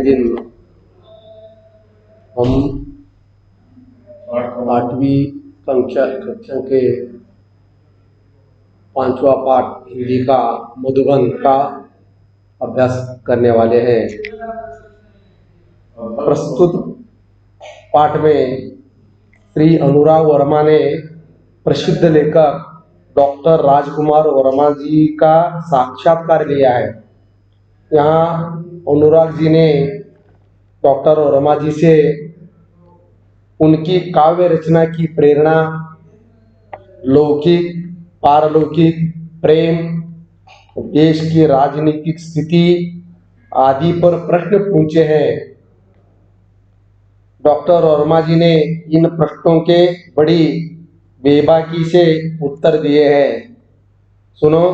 दिन हम 8वीं कक्षा के 5वां पाठ हिंदी का मधुबन का अभ्यास करने वाले हैं। प्रस्तुत पाठ में श्री अनुराग वर्मा ने प्रसिद्ध लेखक डॉक्टर राजकुमार वर्मा जी का साक्षात्कार लिया है। यहाँ अनुराग जी ने डॉक्टर वर्मा जी से उनकी काव्य रचना की प्रेरणा, लौकिक पारलौकिक प्रेम, देश की राजनीतिक स्थिति आदि पर प्रश्न पूछे हैं। डॉक्टर वर्मा जी ने इन प्रश्नों के बड़ी बेबाकी से उत्तर दिए हैं। सुनो,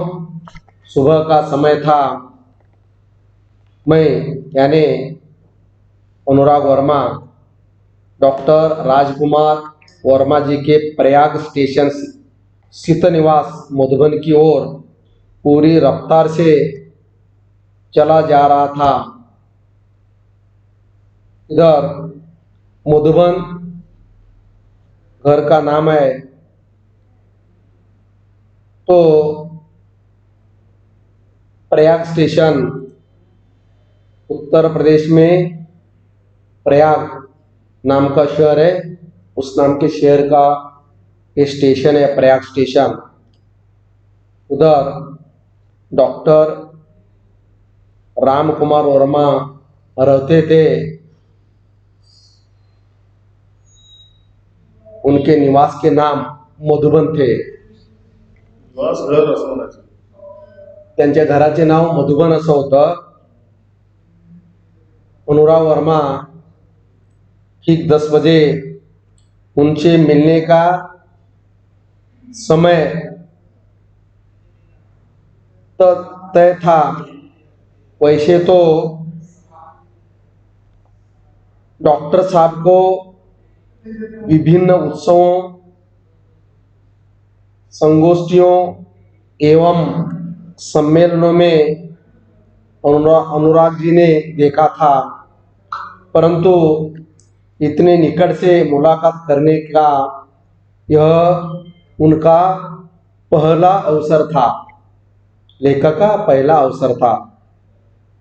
सुबह का समय था। मैं यानी अनुराग वर्मा डॉक्टर राजकुमार वर्मा जी के प्रयाग स्टेशन स्थित निवास मधुबन की ओर पूरी रफ्तार से चला जा रहा था। इधर मधुबन घर का नाम है। तो प्रयाग स्टेशन उत्तर प्रदेश में प्रयाग नाम का शहर है। उस नाम के शहर का ये स्टेशन है, प्रयाग स्टेशन। उधर डॉक्टर राम कुमार वर्मा रहते थे। उनके निवास के नाम मधुबन थे। त्यांच्या घराचे नाव मधुबन असं होतं। अनुराग वर्मा ठीक 10 बजे उनसे मिलने का समय तय था। वैसे तो डॉक्टर साहब को विभिन्न उत्सवों, संगोष्ठियों एवं सम्मेलनों में अनुराग जी ने देखा था, परंतु इतने निकट से मुलाकात करने का यह उनका पहला अवसर था, लेखक का पहला अवसर था।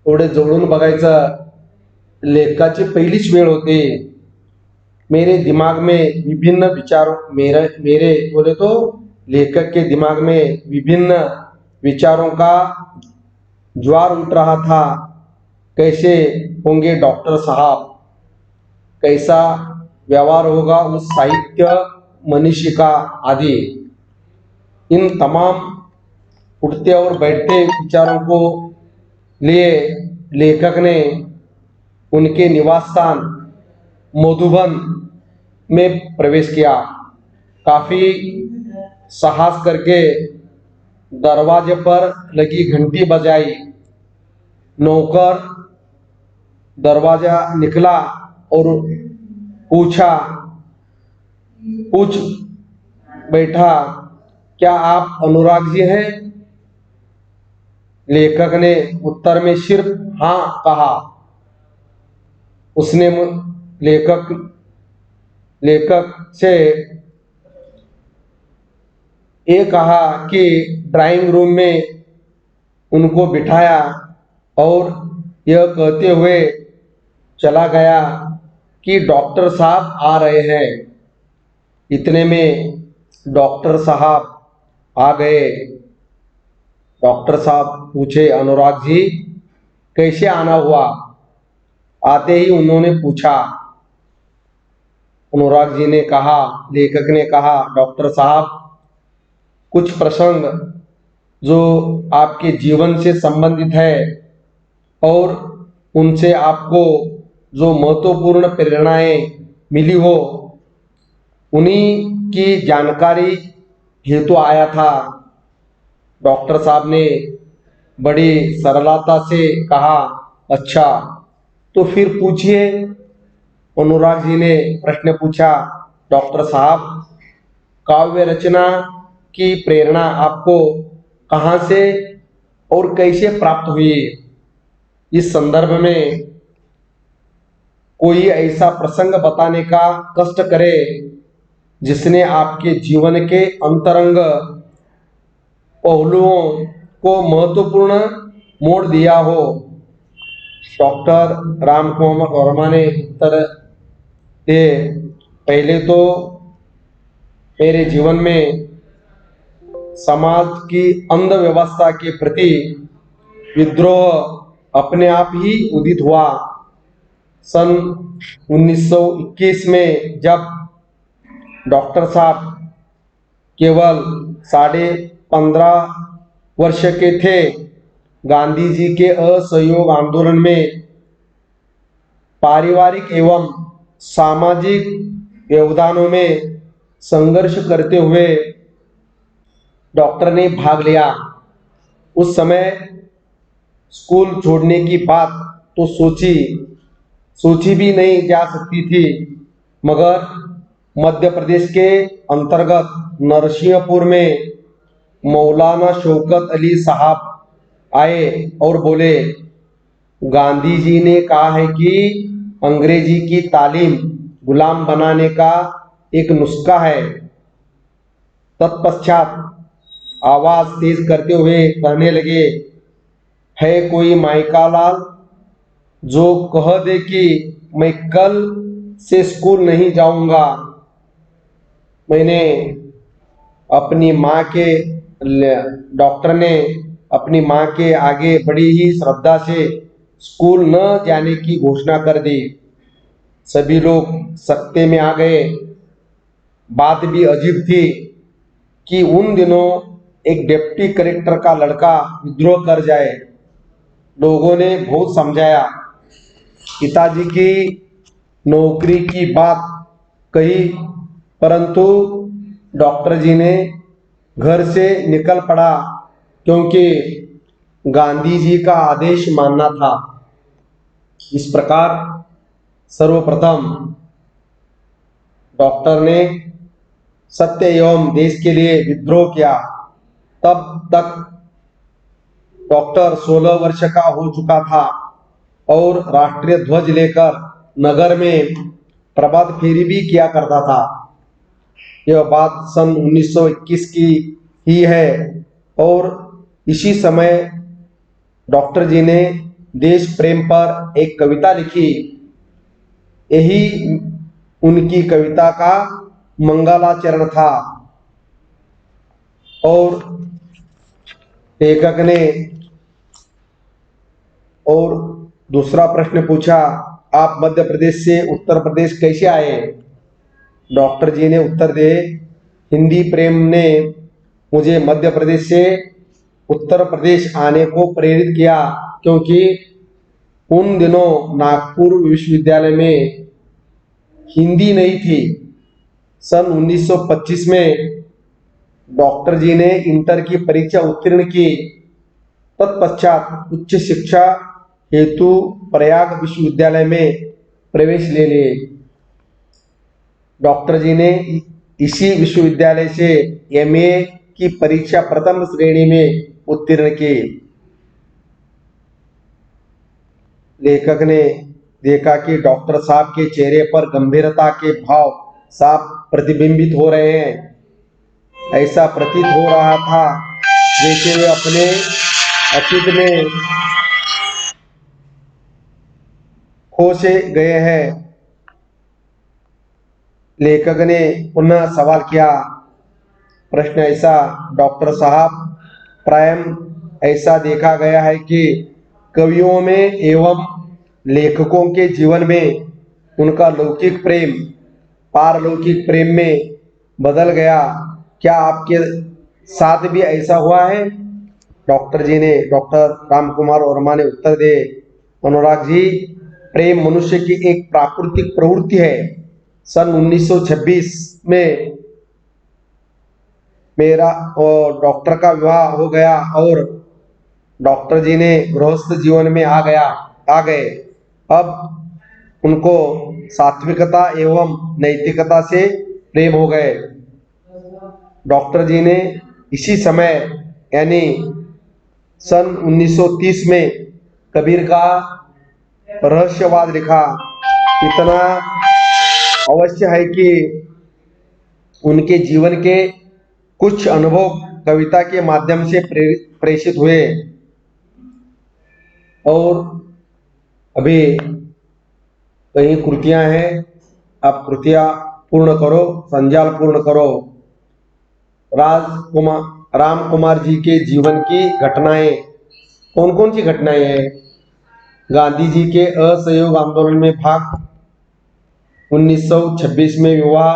थोडे जवळून बघायचं लेखकाची पहिलीच वेळ होती। मेरे दिमाग में विभिन्न विचारों मेरे बोले तो लेखक के दिमाग में विभिन्न विचारों का ज्वार उठ रहा था। कैसे होंगे डॉक्टर साहब, कैसा व्यवहार होगा उस साहित्य मनीषी का आदि। इन तमाम उठते और बैठते विचारों को लिए लेखक ने उनके निवास स्थान मधुबन में प्रवेश किया। काफी साहस करके दरवाजे पर लगी घंटी बजाई। नौकर दरवाजा निकला और पूछ बैठा, क्या आप अनुराग जी हैं? लेखक ने उत्तर में सिर्फ हाँ कहा। उसने लेखक से ये कहा कि ड्राइंग रूम में उनको बिठाया और यह कहते हुए चला गया कि डॉक्टर साहब आ रहे हैं। इतने में डॉक्टर साहब आ गए। डॉक्टर साहब पूछे, अनुराग जी कैसे आना हुआ? आते ही उन्होंने पूछा। अनुराग जी ने कहा, लेखक ने कहा, डॉक्टर साहब कुछ प्रसंग जो आपके जीवन से संबंधित है और उनसे आपको जो महत्वपूर्ण प्रेरणाएं मिली हो, उन्हीं की जानकारी हेतु आया था। डॉक्टर साहब ने बड़ी सरलता से कहा, अच्छा तो फिर पूछिए। अनुराग जी ने प्रश्न पूछा, डॉक्टर साहब काव्य रचना की प्रेरणा आपको कहाँ से और कैसे प्राप्त हुई? इस संदर्भ में कोई ऐसा प्रसंग बताने का कष्ट करे जिसने आपके जीवन के अंतरंग पहलुओं को महत्वपूर्ण मोड़ दिया हो। डॉक्टर राम कुमार वर्मा ने उत्तर दिए, पहले तो मेरे जीवन में समाज की अंधव्यवस्था के प्रति विद्रोह अपने आप ही उदित हुआ। सन 1921 में जब डॉक्टर साहब केवल 15.5 वर्ष के थे, गांधी जी के असहयोग आंदोलन में पारिवारिक एवं सामाजिक योगदानों में संघर्ष करते हुए डॉक्टर ने भाग लिया। उस समय स्कूल छोड़ने की बात तो सोची भी नहीं जा सकती थी, मगर मध्य प्रदेश के अंतर्गत नरसिंहपुर में मौलाना शौकत अली साहब आए और बोले, गांधी जी ने कहा है कि अंग्रेजी की तालीम गुलाम बनाने का एक नुस्खा है। तत्पश्चात आवाज तेज करते हुए कहने लगे, है कोई माइका लाल जो कह दे कि मैं कल से स्कूल नहीं जाऊंगा। मैंने अपनी माँ के डॉक्टर ने अपनी माँ के आगे बड़ी ही श्रद्धा से स्कूल न जाने की घोषणा कर दी। सभी लोग सकते में आ गए। बात भी अजीब थी कि उन दिनों एक डिप्टी कलेक्टर का लड़का विद्रोह कर जाए। लोगों ने बहुत समझाया, पिताजी की नौकरी की बात कही, परंतु डॉक्टर जी ने घर से निकल पड़ा क्योंकि गांधी जी का आदेश मानना था। इस प्रकार सर्वप्रथम डॉक्टर ने सत्य एवं देश के लिए विद्रोह किया। तब तक डॉक्टर 16 वर्ष का हो चुका था और राष्ट्रीय ध्वज लेकर नगर में प्रभात फेरी भी किया करता था। यह बात सन 1921 की ही है और इसी समय डॉक्टर जी ने देश प्रेम पर एक कविता लिखी। यही उनकी कविता का मंगलाचरण था और लेखक ने और दूसरा प्रश्न पूछा, आप मध्य प्रदेश से उत्तर प्रदेश कैसे आए? डॉक्टर जी ने उत्तर दिए, हिंदी प्रेम ने मुझे मध्य प्रदेश से उत्तर प्रदेश आने को प्रेरित किया, क्योंकि उन दिनों नागपुर विश्वविद्यालय में हिंदी नहीं थी। सन 1925 में डॉक्टर जी ने इंटर की परीक्षा उत्तीर्ण की। तत्पश्चात उच्च शिक्षा हेतु प्रयाग विश्वविद्यालय में प्रवेश ले लिए। डॉक्टर जी ने इसी विश्वविद्यालय से एमए की परीक्षा प्रथम श्रेणी में उत्तीर्ण की। लेखक ने देखा कि डॉक्टर साहब के चेहरे पर गंभीरता के भाव साफ प्रतिबिंबित हो रहे हैं। ऐसा प्रतीत हो रहा था जैसे वे अपने अतीत में खो से गए हैं। लेखक ने पुनः सवाल किया, प्रश्न ऐसा, डॉक्टर साहब, प्रायः ऐसा देखा गया है कि कवियों में एवं लेखकों के जीवन में उनका लौकिक प्रेम पारलौकिक प्रेम में बदल गया। क्या आपके साथ भी ऐसा हुआ है? डॉक्टर राम कुमार वर्मा ने उत्तर दिए, अनुराग जी, प्रेम मनुष्य की एक प्राकृतिक प्रवृत्ति है। सन 1926 में मेरा और डॉक्टर का विवाह हो गया और डॉक्टर जी ने गृहस्थ जीवन में आ गए। अब उनको सात्विकता एवं नैतिकता से प्रेम हो गए। डॉक्टर जी ने इसी समय यानी सन 1930 में कबीर का रहस्यवाद लिखा। इतना अवश्य है कि उनके जीवन के कुछ अनुभव कविता के माध्यम से प्रेषित हुए। और अभी कई कृतियां हैं, आप कृतियां पूर्ण करो, संजाल पूर्ण करो। राम कुमार जी के जीवन की घटनाएं, कौन कौन सी घटनाएं हैं? गांधी जी के असहयोग आंदोलन में भाग, 1926 में विवाह,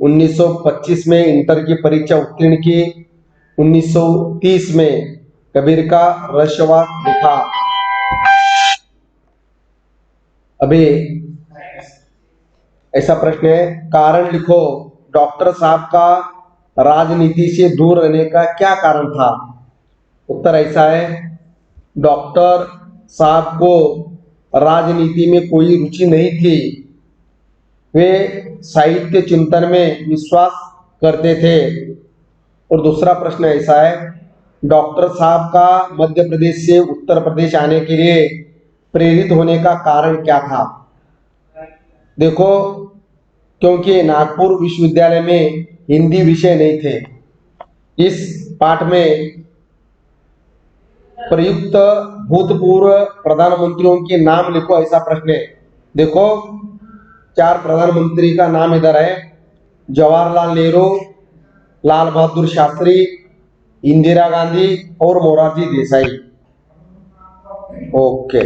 1925 में इंटर की परीक्षा उत्तीर्ण की, 1930 में कबीर का रहस्यवाद लिखा। अभी ऐसा प्रश्न है, कारण लिखो, डॉक्टर साहब का राजनीति से दूर रहने का क्या कारण था? उत्तर ऐसा है, डॉक्टर साहब को राजनीति में कोई रुचि नहीं थी, वे साहित्य चिंतन में विश्वास करते थे। और दूसरा प्रश्न ऐसा है, डॉक्टर साहब का मध्य प्रदेश से उत्तर प्रदेश आने के लिए प्रेरित होने का कारण क्या था? देखो, क्योंकि नागपुर विश्वविद्यालय में हिंदी विषय नहीं थे। इस पाठ में प्रयुक्त भूतपूर्व प्रधानमंत्रियों के नाम लिखो, ऐसा प्रश्न है। देखो, 4 प्रधानमंत्री का नाम इधर है, जवाहरलाल नेहरू, लाल बहादुर शास्त्री, इंदिरा गांधी और मोरारजी देसाई। ओके।